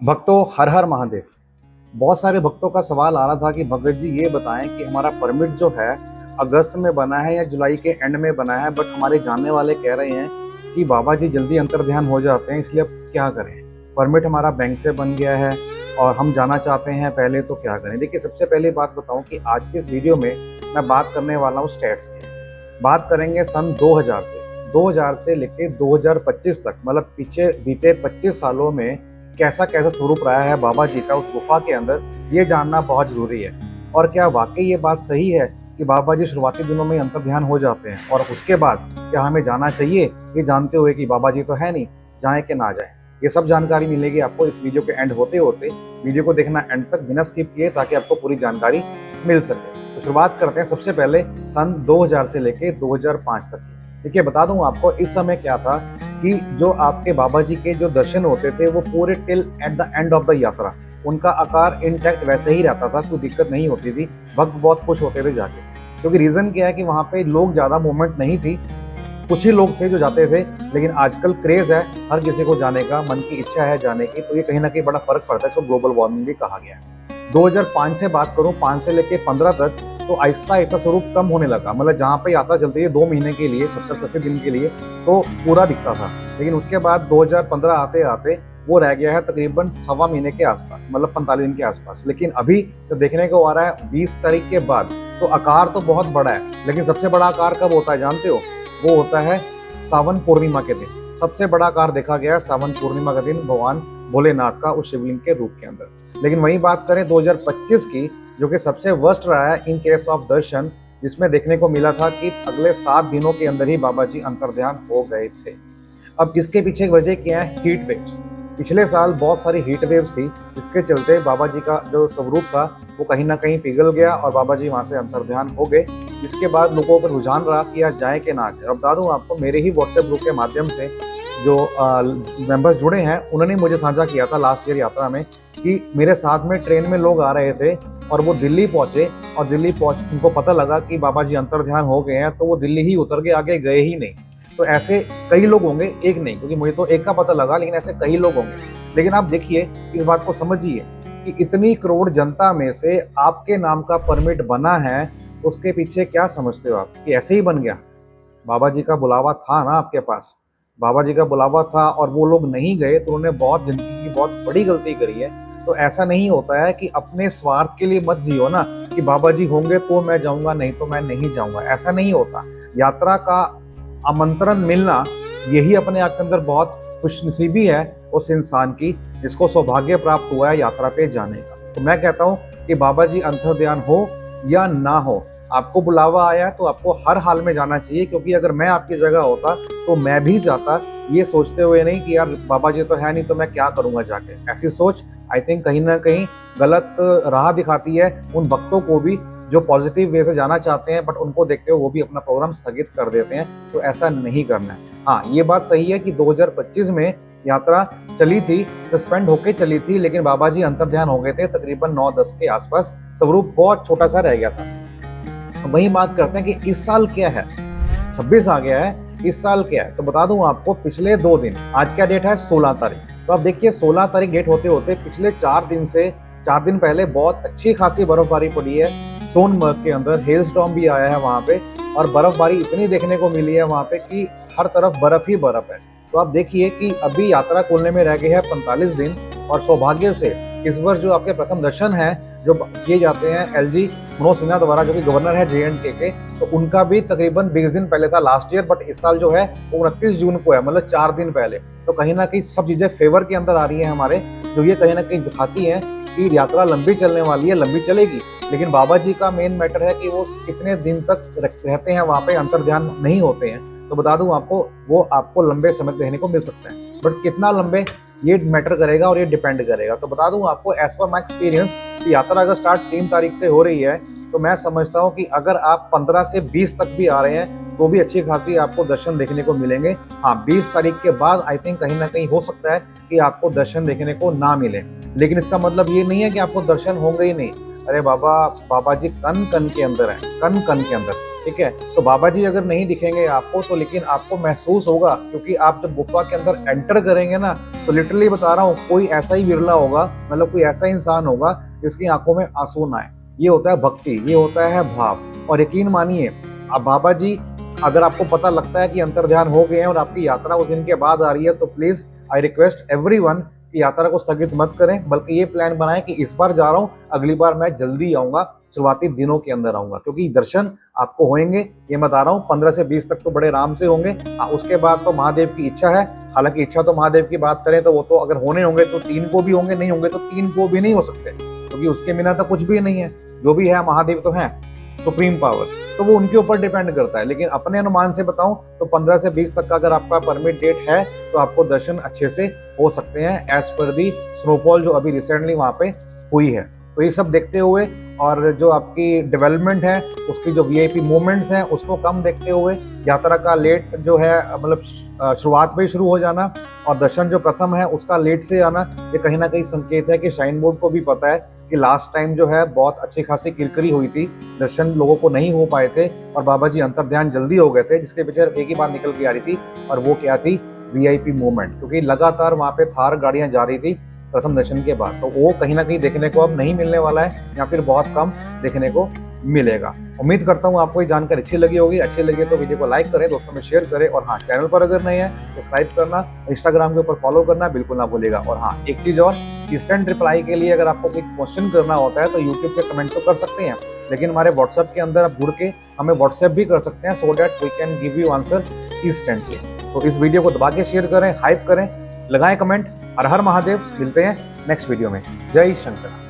भक्तों, हर हर महादेव। बहुत सारे भक्तों का सवाल आ रहा था कि भगत जी ये बताएं कि हमारा परमिट जो है अगस्त में बना है या जुलाई के एंड में बना है, बट हमारे जानने वाले कह रहे हैं कि बाबा जी जल्दी अंतर्ध्यान हो जाते हैं, इसलिए अब क्या करें। परमिट हमारा बैंक से बन गया है और हम जाना चाहते हैं पहले, तो क्या करें। देखिए, सबसे पहले बात बताऊं कि आज की इस वीडियो में मैं बात करने वाला हूँ स्टेट्स की। बात करेंगे सन 2000 से लेके 2025 तक, मतलब पीछे बीते 25 सालों में कैसा कैसा स्वरूप रहा है बाबा जी का उस गुफा के अंदर, ये जानना बहुत जरूरी है। और क्या वाकई ये बात सही है कि बाबा जी शुरुआती दिनों में अंतर्ध्यान हो जाते हैं, और उसके बाद क्या हमें जाना चाहिए, ये जानते हुए कि बाबा जी तो है नहीं, जाएं कि ना जाएं। ये सब जानकारी मिलेगी आपको इस वीडियो के एंड होते होते। वीडियो को देखना एंड तक बिना स्किप किए, ताकि आपको पूरी जानकारी मिल सके। तो शुरुआत करते हैं सबसे पहले सन 2000 से लेके 2005 तक की। देखिए, बता दूं आपको इस समय क्या था कि जो आपके बाबा जी के जो दर्शन होते थे वो पूरे till at the end of the यात्रा, उनका आकार इंटैक्ट वैसे ही रहता था, कोई दिक्कत नहीं होती थी। भक्त बहुत खुश होते थे जाके, क्योंकि रीजन क्या है कि वहाँ पे लोग ज्यादा मूवमेंट नहीं थी, कुछ ही लोग थे जो जाते थे। लेकिन आजकल क्रेज है, हर किसी को जाने का, मन की इच्छा है जाने की, तो ये कहीं ना कहीं बड़ा फर्क पड़ता है। इसको ग्लोबल वार्मिंग भी कहा गया है। 2005 से बात करूं, 5 से लेके 15 तक, तो आहिस्ता आहिस्ता स्वरूप कम होने लगा। मतलब जहाँ पे यात्रा चलती है 2 महीने के लिए, 70 से 80 दिन के लिए, तो पूरा दिखता था। लेकिन उसके बाद 2015 आते आते वो रह गया है तकरीबन सवा महीने के आसपास, मतलब 45 दिन के आसपास। लेकिन अभी तो देखने को आ रहा है 20 तारीख के बाद तो आकार तो बहुत बड़ा है। लेकिन सबसे बड़ा आकार कब होता है जानते हो? वो होता है सावन पूर्णिमा के दिन। सबसे बड़ा आकार देखा गया है सावन पूर्णिमा के दिन भगवान भोलेनाथ का उस शिवलिंग के रूप के अंदर। लेकिन वही बात करें 2025 की, जो कि सबसे वर्स्ट रहा है इन केस ऑफ दर्शन, जिसमें देखने को मिला था कि अगले 7 दिनों के अंदर ही बाबा जी अंतर्ध्यान हो गए थे। अब इसके पीछे वजह क्या है? Heat waves. पिछले साल बहुत सारी हीट वेव्स थी, जिसके चलते बाबा जी का जो स्वरूप था वो कहीं ना कहीं पिघल गया और बाबा जी वहां से अंतर्ध्यान हो गए। इसके बाद लोगों पर रुझान रहा कि यार जाए कि ना जाए। अब बता दूं आपको, मेरे ही व्हाट्सएप ग्रुप के माध्यम से जो मेंबर्स जुड़े हैं, उन्होंने मुझे साझा किया था लास्ट ईयर यात्रा में कि मेरे साथ में ट्रेन में लोग आ रहे थे और वो दिल्ली पहुंचे, और दिल्ली पहुंच उनको पता लगा कि बाबा जी अंतर्ध्यान हो गए हैं, तो वो दिल्ली ही उतर के आगे गए ही नहीं। तो ऐसे कई लोग होंगे, एक नहीं, क्योंकि मुझे तो एक का पता लगा, लेकिन ऐसे कई लोग होंगे। लेकिन आप देखिए, इस बात को समझिए कि इतनी करोड़ जनता में से आपके नाम का परमिट बना है, उसके पीछे क्या समझते हो आप कि ऐसे ही बन गया? बाबा जी का बुलावा था ना आपके पास, बाबा जी का बुलावा था और वो लोग नहीं गए, तो उन्होंने बहुत जिंदगी की बहुत बड़ी गलती करी है। तो ऐसा नहीं होता है कि अपने स्वार्थ के लिए मत जियो ना, कि बाबा जी होंगे तो मैं जाऊंगा, नहीं तो मैं नहीं जाऊंगा। ऐसा नहीं होता। यात्रा का आमंत्रण मिलना, यही अपने आप के अंदर बहुत खुशनसीबी है उस इंसान की जिसको सौभाग्य प्राप्त हुआ है यात्रा पे जाने का। तो मैं कहता हूँ कि बाबा जी अंतर्ध्यान हो या ना हो, आपको बुलावा आया है तो आपको हर हाल में जाना चाहिए। क्योंकि अगर मैं आपकी जगह होता तो मैं भी जाता, ये सोचते हुए नहीं कि यार बाबा जी तो है नहीं तो मैं क्या करूंगा जाके। ऐसी सोच आई थिंक कहीं ना कहीं गलत राह दिखाती है उन भक्तों को भी जो पॉजिटिव वे से जाना चाहते हैं, बट उनको देखते हुए वो भी अपना प्रोग्राम स्थगित कर देते हैं। तो ऐसा नहीं करना है। हाँ, ये बात सही है कि 2025 में यात्रा चली थी, सस्पेंड होके चली थी, लेकिन बाबा जी अंतर्ध्यान हो गए थे तकरीबन 9-10 के आसपास। स्वरूप बहुत छोटा सा रह गया था। वही बात करते हैं कि इस साल क्या है। 26 आ गया है, इस साल क्या है? तो बता दूं आपको, पिछले 2 दिन, आज क्या डेट है? 16 तारीख। तो अब देखिए, 16 तारीख डेट होते होते पिछले 4 दिन पहले बहुत अच्छी खासी बर्फबारी पड़ी है सोनमर्ग के अंदर। हेल स्टॉर्म भी आया है वहां पे, और बर्फबारी इतनी देखने को मिली है वहां पे कि हर तरफ बर्फ ही बर्फ है। तो आप देखिए कि अभी यात्रा खुलने में रह गए हैं 45 दिन, और सौभाग्य से इस वर्ष जो आपके प्रथम दर्शन है जो किए जाते हैं एलजी मनोज सिन्हा द्वारा, जो कि गवर्नर है JNK के, तो उनका भी तकरीबन 20 दिन पहले था लास्ट ईयर, बट इस साल जो है वो 29 जून को है, मतलब 4 दिन पहले। तो कहीं ना कहीं सब चीजें फेवर के अंदर आ रही हैं हमारे, जो ये कहीं ना कहीं दिखाती हैं कि यात्रा लंबी चलने वाली है, लंबी चलेगी। लेकिन बाबा जी का मेन मैटर है कि वो कितने दिन तक रहते हैं वहां पे, अंतर्ध्यान नहीं होते हैं। तो बता दूं आपको, वो आपको लंबे समय देखने को मिल सकते हैं, बट कितना लंबे ये मैटर करेगा और ये डिपेंड करेगा। तो बता दूं आपको, एज पर माई एक्सपीरियंस, कि यात्रा अगर स्टार्ट 3 तारीख से हो रही है, तो मैं समझता हूं कि अगर आप 15 से 20 तक भी आ रहे हैं तो भी अच्छी खासी आपको दर्शन देखने को मिलेंगे। हाँ, 20 तारीख के बाद आई थिंक कहीं ना कहीं हो सकता है कि आपको दर्शन देखने को ना मिले। लेकिन इसका मतलब ये नहीं है कि आपको दर्शन होंगे ही नहीं। अरे बाबा जी कन कन के अंदर है, कन कन के अंदर। ठीक है। तो बाबा जी अगर नहीं दिखेंगे आपको तो लेकिन आपको महसूस होगा, क्योंकि आप जब गुफा के अंदर एंटर करेंगे ना तो लिटरली बता रहा हूँ कोई ऐसा ही विरला होगा, मतलब कोई ऐसा इंसान होगा जिसकी आंखों में आंसू ना आए। ये होता है भक्ति, ये होता है भाव। और यकीन मानिए अब बाबा जी अगर आपको पता लगता है कि अंतर्ध्यान हो गए हैं और आपकी यात्रा उस दिन के बाद आ रही है तो प्लीज आई रिक्वेस्ट एवरीवन कि यात्रा को स्थगित मत करें, बल्कि ये प्लान बनाएं कि इस बार जा रहा हूँ, अगली बार मैं जल्दी आऊंगा, शुरुआती दिनों के अंदर आऊंगा, क्योंकि दर्शन आपको होंगे। ये मैं बता रहा हूँ 15 से 20 तक तो बड़े आराम से होंगे। उसके बाद तो महादेव की इच्छा है, हालांकि इच्छा तो महादेव की बात करें तो वो तो अगर होने होंगे तो 3 को भी होंगे, नहीं होंगे तो 3 को भी नहीं हो सकते, क्योंकि उसके बिना तो कुछ भी नहीं है। जो भी है महादेव तो है सुप्रीम पावर, तो वो उनके ऊपर डिपेंड करता है। लेकिन अपने अनुमान से बताऊं तो 15 से 20 तक का अगर आपका परमिट डेट है तो आपको दर्शन अच्छे से हो सकते हैं एज पर दी स्नोफॉल जो अभी रिसेंटली वहां पे हुई है। तो ये सब देखते हुए और जो आपकी डेवलपमेंट है उसकी जो वीआईपी मूवमेंट्स हैं उसको कम देखते हुए यात्रा का लेट जो है मतलब शुरुआत में ही शुरू हो जाना और दर्शन जो प्रथम है उसका लेट से आना, ये कहीं ना कहीं संकेत है कि शाइन बोर्ड को भी पता है कि लास्ट टाइम जो है बहुत अच्छी खासी किरकिरी हुई थी, दर्शन लोगों को नहीं हो पाए थे और बाबा जी अंतर्ध्यान जल्दी हो गए थे, जिसके पीछे एक ही बात निकल के आ रही थी और वो क्या थी, वीआईपी मूवमेंट। क्योंकि लगातार वहां पे थार गाड़ियां जा रही थी प्रथम दर्शन के बाद, तो वो कहीं ना कहीं देखने को अब नहीं मिलने वाला है या फिर बहुत कम देखने को मिलेगा। उम्मीद करता हूँ आपको ये जानकारी अच्छी लगी होगी। अच्छी लगी तो वीडियो को लाइक करें, दोस्तों में शेयर करें और हाँ चैनल पर अगर नए हैं सब्सक्राइब करना, इंस्टाग्राम के ऊपर फॉलो करना बिल्कुल ना भूलिएगा। और हाँ एक चीज और, इंस्टेंट रिप्लाई के लिए अगर आपको कोई क्वेश्चन करना होता है तो यूट्यूब पे कमेंट तो कर सकते हैं, लेकिन हमारे व्हाट्सएप के अंदर आप जुड़ के हमें व्हाट्सएप भी कर सकते हैं so that we can give you answer instantly. तो इस वीडियो को दबा के शेयर करें, हाइप करें, लगाएं कमेंट। हर हर महादेव। मिलते हैं नेक्स्ट वीडियो में। जय शंकर।